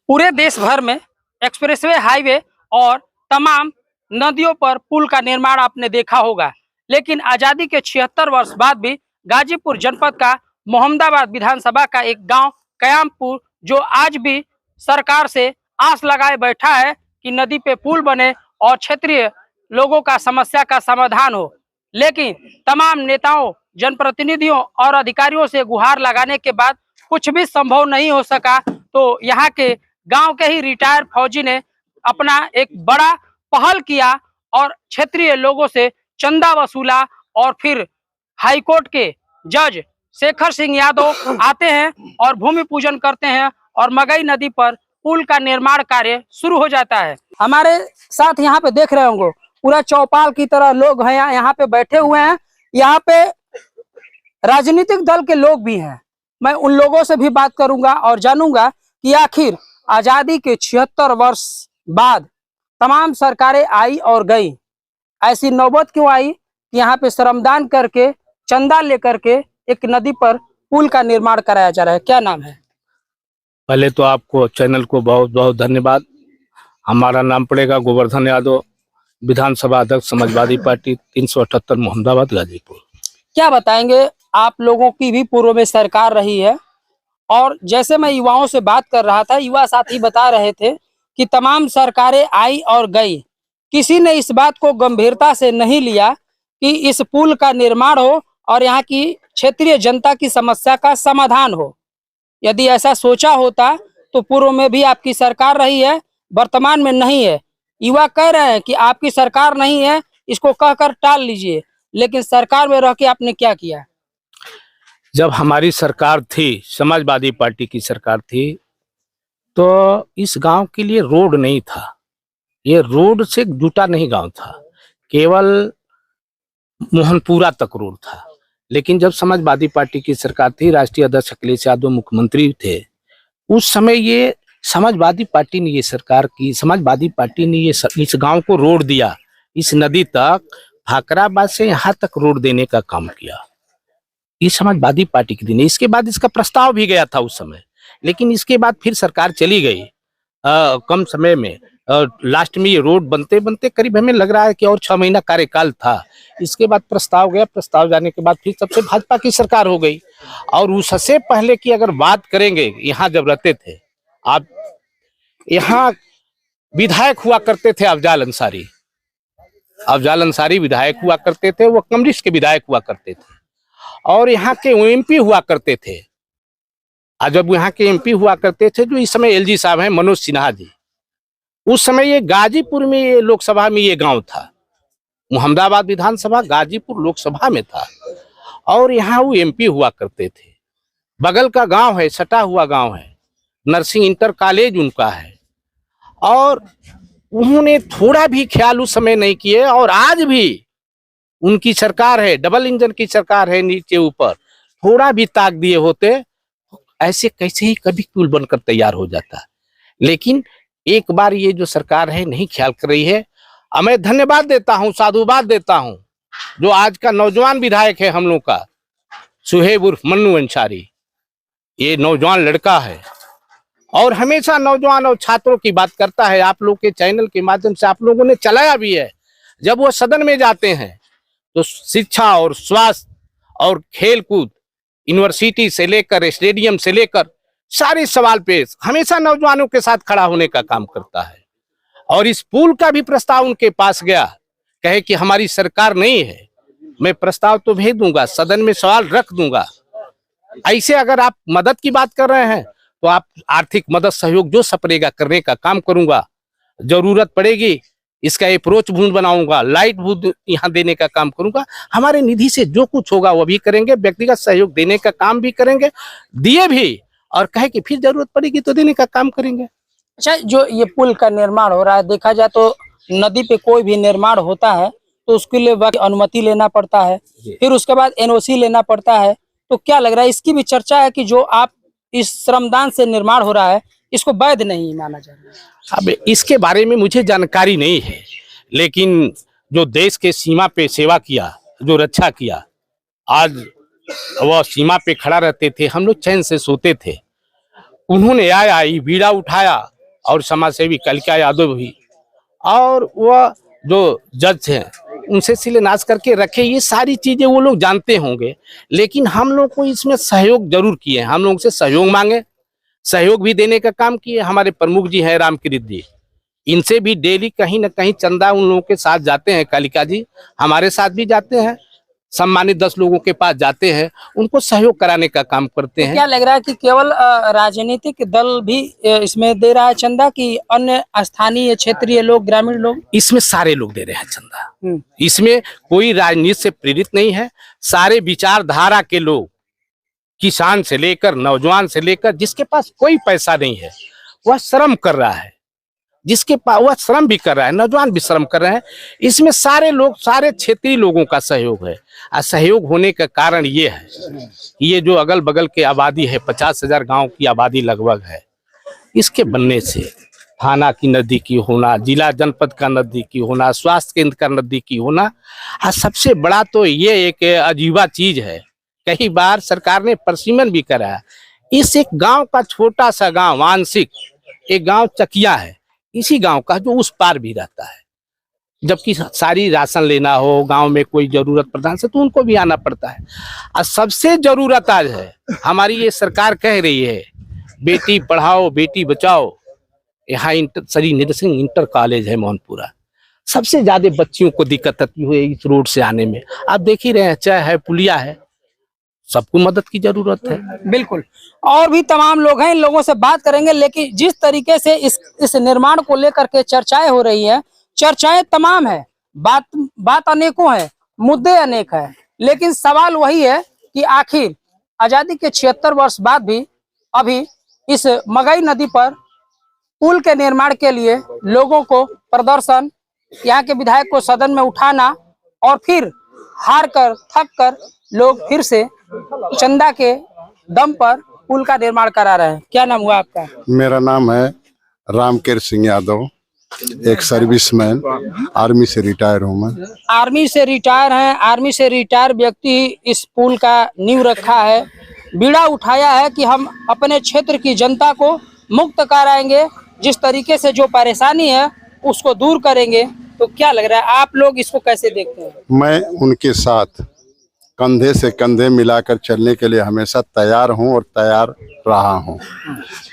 पूरे देश भर में एक्सप्रेसवे, हाईवे और तमाम नदियों पर पुल का निर्माण आपने देखा होगा, लेकिन आजादी के 76 वर्ष बाद भी गाजीपुर जनपद का मोहम्मदाबाद विधानसभा का एक गांव कयामपुर, जो आज भी सरकार से आस लगाए बैठा है कि नदी पे पुल बने और क्षेत्रीय लोगों का समस्या का समाधान हो, लेकिन तमाम नेताओं, जनप्रतिनिधियों और अधिकारियों से गुहार लगाने के बाद कुछ भी संभव नहीं हो सका। तो यहाँ के गांव के ही रिटायर्ड फौजी ने अपना एक बड़ा पहल किया और क्षेत्रीय लोगों से चंदा वसूला और फिर हाईकोर्ट के जज शेखर सिंह यादव आते हैं और भूमि पूजन करते हैं और मगई नदी पर पुल का निर्माण कार्य शुरू हो जाता है। हमारे साथ यहाँ पे देख रहे होंगे पूरा चौपाल की तरह लोग हैं, यहाँ पे बैठे हुए हैं। यहाँ पे राजनीतिक दल के लोग भी हैं। मैं उन लोगों से भी बात करूंगा और जानूंगा कि आखिर आजादी के 76 वर्ष बाद तमाम सरकारें आई और गई, ऐसी नौबत क्यों आई कि यहाँ पे श्रमदान करके, चंदा लेकर के एक नदी पर पुल का निर्माण कराया जा रहा है। क्या नाम है? पहले तो आपको चैनल को बहुत बहुत धन्यवाद। हमारा नाम पड़ेगा गोवर्धन यादव, विधानसभा अध्यक्ष समाजवादी पार्टी 378 मोहम्मदाबाद गाजीपुर। क्या बताएंगे, आप लोगों की भी पूर्व में सरकार रही है और जैसे मैं युवाओं से बात कर रहा था, युवा साथी बता रहे थे कि तमाम सरकारें आई और गई, किसी ने इस बात को गंभीरता से नहीं लिया कि इस पुल का निर्माण हो और यहाँ की क्षेत्रीय जनता की समस्या का समाधान हो। यदि ऐसा सोचा होता तो पूर्व में भी आपकी सरकार रही है, वर्तमान में नहीं है। युवा कह रहे हैं कि आपकी सरकार नहीं है, इसको कहकर टाल लीजिए, लेकिन सरकार में रह के आपने क्या किया? जब हमारी सरकार थी, समाजवादी पार्टी की सरकार थी, तो इस गांव के लिए रोड नहीं था। ये रोड से जुटा नहीं गांव था, केवल मोहनपुरा तक रोड था। लेकिन जब समाजवादी पार्टी की सरकार थी, राष्ट्रीय अध्यक्ष अखिलेश यादव मुख्यमंत्री थे, उस समय ये समाजवादी पार्टी ने ये सरकार की, समाजवादी पार्टी ने ये इस गांव को रोड दिया। इस नदी तक, फाकराबाद से यहाँ तक रोड देने का काम किया। ये समाजवादी पार्टी के दिन। इसके बाद इसका प्रस्ताव भी गया था उस समय, लेकिन इसके बाद फिर सरकार चली गई कम समय में। लास्ट में ये रोड बनते बनते करीब हमें लग रहा है कि और 6 महीना कार्यकाल था। इसके बाद प्रस्ताव गया, प्रस्ताव जाने के बाद फिर सबसे भाजपा की सरकार हो गई। और उससे पहले की अगर बात करेंगे, यहाँ जब रहते थे आप, यहाँ विधायक हुआ करते थे अफजाल अंसारी। अफजाल अंसारी विधायक हुआ करते थे, वो कम्युनिस्ट के विधायक हुआ करते थे। और यहाँ के एमपी हुआ करते थे। आज जब यहाँ के एमपी हुआ करते थे, जो इस समय एलजी साहब हैं, मनोज सिन्हा जी, उस समय ये गाजीपुर में, ये लोकसभा में ये गांव था। मोहम्मदाबाद विधानसभा गाजीपुर लोकसभा में था और यहाँ वो एमपी हुआ करते थे। बगल का गांव है, सटा हुआ गांव है, नर्सिंग इंटर कॉलेज उनका है। और उन्होंने थोड़ा भी ख्याल उस समय नहीं किए। और आज भी उनकी सरकार है, डबल इंजन की सरकार है, नीचे ऊपर थोड़ा भी ताक दिए होते, ऐसे कैसे ही कभी पुल बनकर तैयार हो जाता। लेकिन एक बार ये जो सरकार है नहीं ख्याल कर रही है। मैं धन्यवाद देता हूँ, साधुवाद देता हूँ जो आज का नौजवान विधायक है हम लोग का, सुहेब उर्फ मन्नू अंसारी। ये नौजवान लड़का है और हमेशा नौजवान और छात्रों की बात करता है। आप लोग के चैनल के माध्यम से आप लोगों ने चलाया भी है। जब वो सदन में जाते हैं तो शिक्षा और स्वास्थ्य और खेलकूद, यूनिवर्सिटी से लेकर स्टेडियम से लेकर सारे सवाल पे हमेशा नौजवानों के साथ खड़ा होने का काम करता है। और इस पुल का भी प्रस्ताव उनके पास गया, कहे कि हमारी सरकार नहीं है, मैं प्रस्ताव तो भेज दूंगा, सदन में सवाल रख दूंगा। ऐसे अगर आप मदद की बात कर रहे हैं तो आप आर्थिक मदद सहयोग जो सपरेगा करने का काम करूंगा। जरूरत पड़ेगी इसका अप्रोच बूथ बनाऊंगा, लाइट बूथ यहाँ देने का काम करूंगा। हमारे निधि से जो कुछ होगा वो भी करेंगे, व्यक्तिगत सहयोग देने का काम भी करेंगे, दिए भी, और कहे कि फिर जरूरत पड़ेगी तो देने का काम करेंगे। अच्छा, जो ये पुल का निर्माण हो रहा है, देखा जाए तो नदी पे कोई भी निर्माण होता है तो उसके लिए अनुमति लेना पड़ता है, फिर उसके बाद एनओसी लेना पड़ता है। तो क्या लग रहा है, इसकी भी चर्चा है कि जो आप इस श्रमदान से निर्माण हो रहा है इसको वैध नहीं माना जा रहा है? अब इसके बारे में मुझे जानकारी नहीं है, लेकिन जो देश के सीमा पे सेवा किया, जो रक्षा किया, आज वह सीमा पे खड़ा रहते थे, हम लोग चैन से सोते थे। उन्होंने आया, बीड़ा उठाया और समाज सेवी कलिका यादव भी, और वह जो जज थे उनसे शिलान्यास करके रखे। ये सारी चीजें वो लोग जानते होंगे, लेकिन हम लोग को इसमें सहयोग जरूर किए। हम लोग से सहयोग मांगे, सहयोग भी देने का काम किए। हमारे प्रमुख जी हैं रामकृत जी, इनसे भी डेली कहीं ना कहीं चंदा उन लोगों के साथ जाते हैं। कालिका जी हमारे साथ भी जाते हैं, सम्मानित 10 लोगों के पास जाते हैं, उनको सहयोग कराने का काम करते तो हैं। क्या लग रहा है कि केवल राजनीतिक दल भी इसमें दे रहा है चंदा, कि अन्य स्थानीय क्षेत्रीय लोग, ग्रामीण लोग? इसमें सारे लोग दे रहे हैं चंदा। हम्म। इसमें कोई राजनीति से प्रेरित नहीं है। सारे विचारधारा के लोग, किसान से लेकर नौजवान से लेकर, जिसके पास कोई पैसा नहीं है वह श्रम कर रहा है, जिसके पास वह श्रम भी कर रहा है, नौजवान भी श्रम कर रहे हैं। इसमें सारे लोग, सारे क्षेत्रीय लोगों का सहयोग है। और सहयोग होने का कारण ये है कि ये जो अगल बगल के आबादी है, 50,000 गांव की आबादी लगभग है, इसके बनने से थाना की नजदीकी होना, जिला जनपद का नजदीकी होना, स्वास्थ्य केंद्र का नजदीकी होना, और सबसे बड़ा तो ये एक अजीबा चीज है, कई बार सरकार ने प्रशिमन भी करा है। इस एक गांव का, छोटा सा गांव वांशिक, एक गांव चकिया है, इसी गांव का जो उस पार भी रहता है, जबकि सारी राशन लेना हो गांव में कोई जरूरत प्रधान से, तो उनको भी आना पड़ता है। और सबसे जरूरत आज है, हमारी ये सरकार कह रही है बेटी पढ़ाओ बेटी बचाओ। यहाँ श्री निधि सिंह इंटर कॉलेज है मोहनपुरा, सबसे ज्यादा बच्चियों को दिक्कत आती हुई इस रोड से आने में। आप देख ही रहे हैं, चाहे है पुलिया है, सबको मदद की जरूरत है। बिल्कुल, और भी तमाम लोग हैं, इन लोगों से बात करेंगे। लेकिन जिस तरीके से इस निर्माण को लेकर के चर्चाएं हो रही है, चर्चाएं तमाम है, बात अनेकों है, मुद्दे अनेक है, लेकिन सवाल वही है कि आखिर आजादी के 76 वर्ष बाद भी अभी इस मगई नदी पर पुल के निर्माण के लिए लोगों को प्रदर्शन, यहाँ के विधायक को सदन में उठाना, और फिर हार कर थक कर लोग फिर से चंदा के दम पर पुल का निर्माण करा रहे हैं। क्या नाम हुआ आपका? मेरा नाम है रामकृत सिंह यादव, एक सर्विसमैन, आर्मी से रिटायर हूँ मैं। आर्मी से रिटायर हैं। आर्मी से रिटायर व्यक्ति इस पुल का नींव रखा है, बीड़ा उठाया है कि हम अपने क्षेत्र की जनता को मुक्त कराएंगे, जिस तरीके से जो परेशानी है उसको दूर करेंगे। तो क्या लग रहा है, आप लोग इसको कैसे देखते हैं? मैं उनके साथ कंधे से कंधे मिलाकर चलने के लिए हमेशा तैयार हूं और तैयार रहा हूं।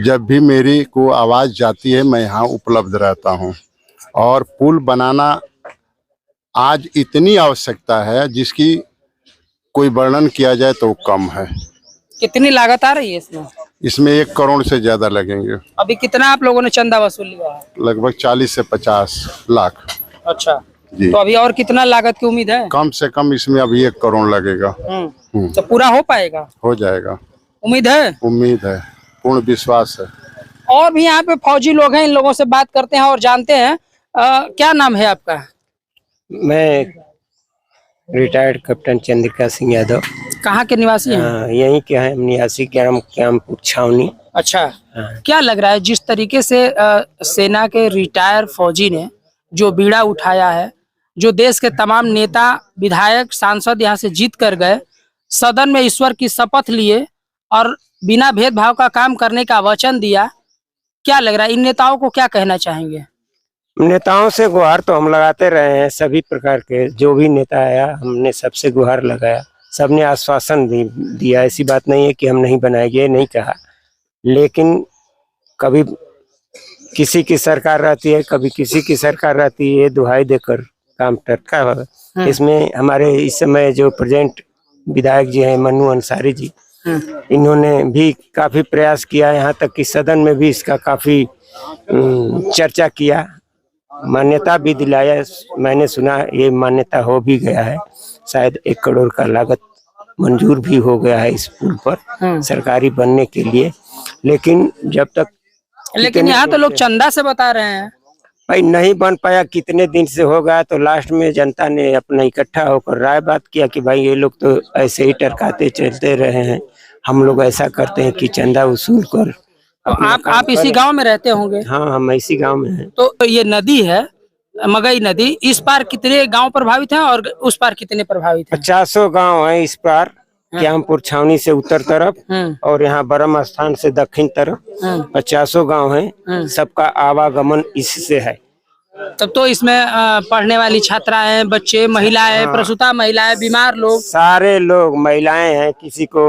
जब भी मेरी को आवाज़ जाती है मैं यहाँ उपलब्ध रहता हूं। और पुल बनाना आज इतनी आवश्यकता है जिसकी कोई वर्णन किया जाए तो कम है। कितनी लागत आ रही है इसमें? इसमें 1 करोड़ से ज्यादा लगेंगे। अभी कितना आप लोगों ने चंदा वसूल लिया है? लगभग 40 से 50 लाख। अच्छा जी। तो अभी और कितना लागत की उम्मीद है? कम से कम इसमें अभी 1 करोड़ लगेगा। तो पूरा हो पाएगा? हो जाएगा, उम्मीद है? उम्मीद है, पूर्ण विश्वास है। और भी यहाँ पे फौजी लोग हैं, इन लोगों से बात करते हैं और जानते हैं। क्या नाम है आपका? मैं रिटायर्ड कैप्टन चंद्रिका सिंह यादव। कहाँ के निवासी हैं? यहीं के हैं, निवासी क्यामपुर छावनी। अच्छा, क्या लग रहा है जिस तरीके से सेना के रिटायर फौजी ने जो बीड़ा उठाया है, जो देश के तमाम नेता विधायक सांसद यहाँ से जीत कर गए, सदन में ईश्वर की शपथ लिए और बिना भेदभाव का काम करने का वचन दिया, क्या लग रहा है इन नेताओं को क्या कहना चाहेंगे? नेताओं से गुहार तो हम लगाते रहे हैं, सभी प्रकार के जो भी नेता आया हमने सबसे गुहार लगाया, सबने आश्वासन भी दिया। ऐसी बात नहीं है कि हम नहीं बनाएंगे, नहीं कहा, लेकिन कभी किसी की सरकार रहती है, कभी किसी की सरकार रहती है, दुहाई देकर काम टटका होगा। इसमें हमारे इस समय जो प्रेजेंट विधायक जी हैं मन्नू अंसारी जी, इन्होंने भी काफी प्रयास किया, यहाँ तक कि सदन में भी इसका काफी चर्चा किया, मान्यता भी दिलाया। मैंने सुना ये मान्यता हो भी गया है, शायद 1 करोड़ का लागत मंजूर भी हो गया है इस पुल पर सरकारी बनने के लिए। लेकिन जब तक, लेकिन यहाँ तो लोग चंदा से बता रहे हैं भाई नहीं बन पाया, कितने दिन से हो गया, तो लास्ट में जनता ने अपना इकट्ठा होकर राय बात किया कि भाई ये लोग तो ऐसे ही टरकाते चलते रहे हैं, हम लोग ऐसा करते हैं कि चंदा वसूल कर। तो आप इसी गांव में रहते होंगे? हाँ, हम इसी गांव में हैं। तो ये नदी है मगई नदी, इस पार कितने गांव प्रभावित हैं और उस पार कितने प्रभावित हैं? 50 गांव है इस पार क्यामपुर छावनी से उत्तर तरफ और यहाँ ब्रह्म स्थान से दक्षिण तरफ 50 गांव हैं। सबका आवागमन इससे है। तब तो इसमें पढ़ने वाली छात्राएं, बच्चे, महिलाएं, प्रसूता महिलाएं, बीमार लोग, सारे लोग, महिलाएं हैं, किसी को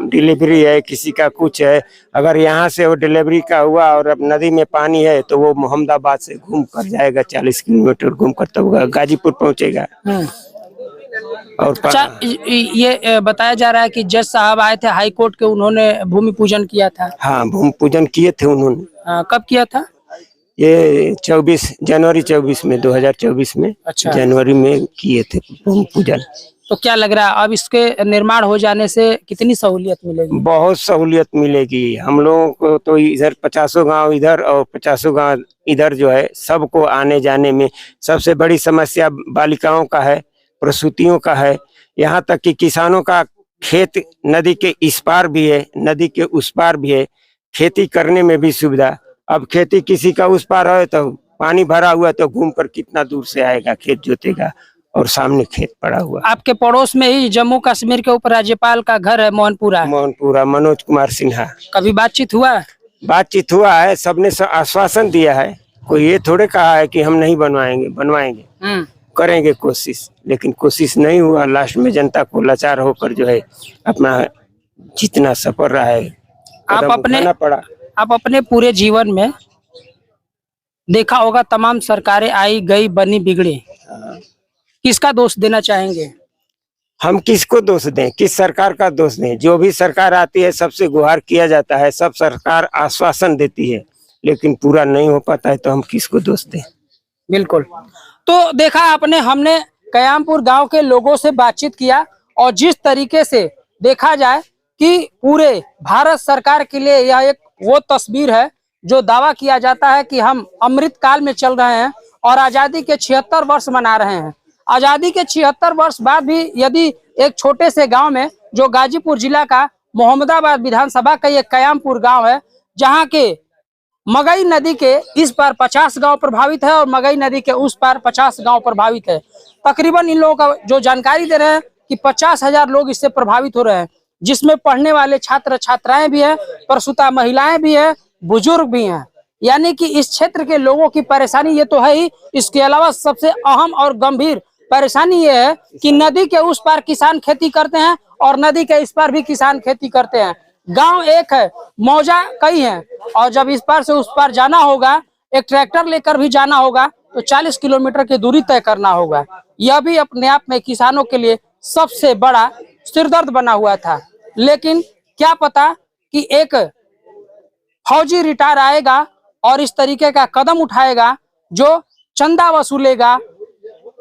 डिलीवरी है, किसी का कुछ है। अगर यहाँ से वो डिलीवरी का हुआ और अब नदी में पानी है तो वो मोहम्मदाबाद से घूम कर जाएगा, 40 किलोमीटर घूम कर तब गाजीपुर पहुंचेगा। और अच्छा, ये बताया जा रहा है कि जज साहब आए थे हाई कोर्ट के, उन्होंने भूमि पूजन किया था। हाँ, भूमि पूजन किए थे उन्होंने। कब किया था? ये 24 जनवरी 24 में 2024 में। अच्छा, जनवरी में किए थे भूमि पूजन। तो क्या लग रहा है अब इसके निर्माण हो जाने से कितनी सहूलियत मिलेगी? बहुत सहूलियत मिलेगी हम लोगों को। तो इधर 50 गांव इधर और 50 गांव इधर जो है, सबको आने जाने में सबसे बड़ी समस्या बालिकाओं का है, प्रसूतियों का है। यहाँ तक कि किसानों का खेत नदी के इस पार भी है, नदी के उस पार भी है, खेती करने में भी सुविधा। अब खेती किसी का उस पार है तो पानी भरा हुआ तो घूम कर कितना दूर से आएगा, खेत जोतेगा, और सामने खेत पड़ा हुआ। आपके पड़ोस में ही जम्मू कश्मीर के उपराज्यपाल का घर है, मोहनपुरा। मनोज कुमार सिन्हा। कभी बातचीत हुआ? बातचीत हुआ है, सबने आश्वासन दिया है। कोई ये थोड़े कहा है कि हम नहीं बनवाएंगे, बनवाएंगे, करेंगे कोशिश, लेकिन कोशिश नहीं हुआ। लास्ट में जनता को लाचार होकर जो है अपना जितना सफर रहा है आप अपने पूरे जीवन में देखा होगा तमाम सरकारें आई गई, बनी बिगड़ी, किसका दोष देना चाहेंगे? हम किसको दोष दें, किस सरकार का दोष दें? जो भी सरकार आती है सबसे गुहार किया जाता है, सब सरकार आश्वासन देती है, लेकिन पूरा नहीं हो पाता है, तो हम किसको दोष दें? बिल्कुल। तो देखा आपने, हमने कयामपुर गांव के लोगों से बातचीत किया, और जिस तरीके से देखा जाए कि पूरे भारत सरकार के लिए यह एक वो तस्वीर है जो दावा किया जाता है कि हम अमृत काल में चल रहे हैं और आजादी के 76 वर्ष मना रहे हैं। आजादी के 76 वर्ष बाद भी यदि एक छोटे से गांव में, जो गाजीपुर जिला का मोहम्मदाबाद विधानसभा का ये कयामपुर गांव है, जहां के मगई नदी के इस पार 50 गांव प्रभावित है और मगई नदी के उस पार 50 गांव प्रभावित है। तकरीबन इन लोगों का जो जानकारी दे रहे हैं कि 50,000 लोग इससे प्रभावित हो रहे हैं, जिसमें पढ़ने वाले छात्र छात्राएं भी हैं, प्रसूता महिलाएं भी हैं, बुजुर्ग भी हैं। यानी कि इस क्षेत्र के लोगों की परेशानी ये तो है ही, इसके अलावा सबसे अहम और गंभीर परेशानी ये है कि नदी के उस पार किसान खेती करते हैं और नदी के इस पार भी किसान खेती करते हैं। गांव एक है, मौजा कई हैं, और जब इस पार से उस पार जाना होगा, एक ट्रैक्टर लेकर भी जाना होगा तो 40 किलोमीटर की दूरी तय करना होगा। यह भी अपने आप में किसानों के लिए सबसे बड़ा सिरदर्द बना हुआ था। लेकिन क्या पता कि एक फौजी रिटायर आएगा और इस तरीके का कदम उठाएगा जो चंदा वसूलेगा,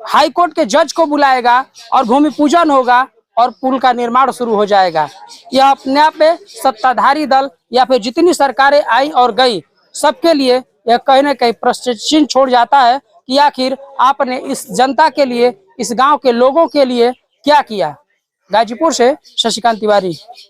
हाई कोर्ट के जज को बुलाएगा और भूमि पूजन होगा और पुल का निर्माण शुरू हो जाएगा। यह अपने आप में सत्ताधारी दल या फिर जितनी सरकारें आई और गई, सबके लिए यह कहीं न कहीं प्रश्न चिन्ह छोड़ जाता है कि आखिर आपने इस जनता के लिए, इस गांव के लोगों के लिए क्या किया। गाजीपुर से शशिकांत तिवारी।